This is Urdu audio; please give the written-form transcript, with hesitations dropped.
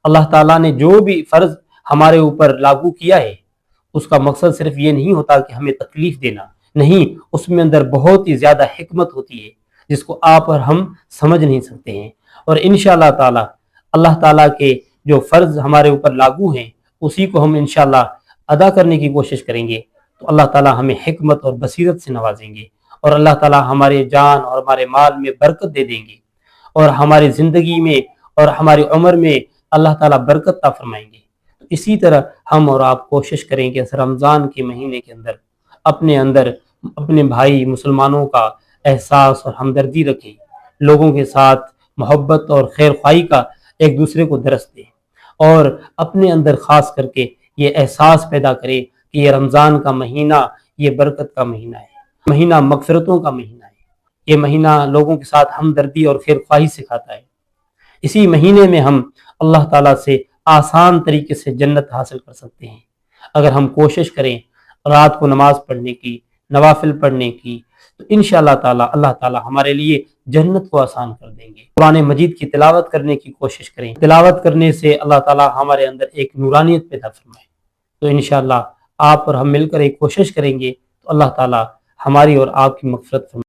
اللہ تعالیٰ نے جو بھی فرض ہمارے اوپر لاگو کیا ہے اس کا مقصد صرف یہ نہیں ہوتا کہ ہمیں تکلیف دینا، نہیں، اس میں اندر بہت ہی زیادہ حکمت ہوتی ہے جس کو آپ اور ہم سمجھ نہیں سکتے ہیں۔ اور انشاءاللہ تعالی اللہ تعالیٰ کے جو فرض ہمارے اوپر لاگو ہیں اسی کو ہم انشاءاللہ ادا کرنے کی کوشش کریں گے تو اللہ تعالیٰ ہمیں حکمت اور بصیرت سے نوازیں گے، اور اللہ تعالیٰ ہمارے جان اور ہمارے مال میں برکت دے دیں گے، اور ہماری زندگی میں اور ہماری عمر میں اللہ تعالیٰ برکت عطا فرمائیں گے۔ تو اسی طرح ہم اور آپ کوشش کریں کہ اس رمضان کے مہینے کے اندر اپنے بھائی مسلمانوں کا احساس اور ہمدردی رکھیں، لوگوں کے ساتھ محبت اور خیر خواہی کا ایک دوسرے کو درس دیں، اور اپنے اندر خاص کر کے یہ احساس پیدا کریں کہ یہ رمضان کا مہینہ یہ برکت کا مہینہ ہے، مہینہ مغفرتوں کا مہینہ ہے، یہ مہینہ لوگوں کے ساتھ ہمدردی اور خیر خواہی سکھاتا ہے۔ اسی مہینے میں ہم اللہ تعالیٰ سے آسان طریقے سے جنت حاصل کر سکتے ہیں اگر ہم کوشش کریں رات کو نماز پڑھنے کی، نوافل پڑھنے کی، تو انشاءاللہ تعالیٰ اللہ تعالیٰ ہمارے لیے جنت کو آسان کر دیں گے۔ قرآن مجید کی تلاوت کرنے کی کوشش کریں، تلاوت کرنے سے اللہ تعالیٰ ہمارے اندر ایک نورانیت پیدا فرمائے۔ تو انشاءاللہ آپ اور ہم مل کر ایک کوشش کریں گے تو اللہ تعالیٰ ہماری اور آپ کی مغفرت فرمائے۔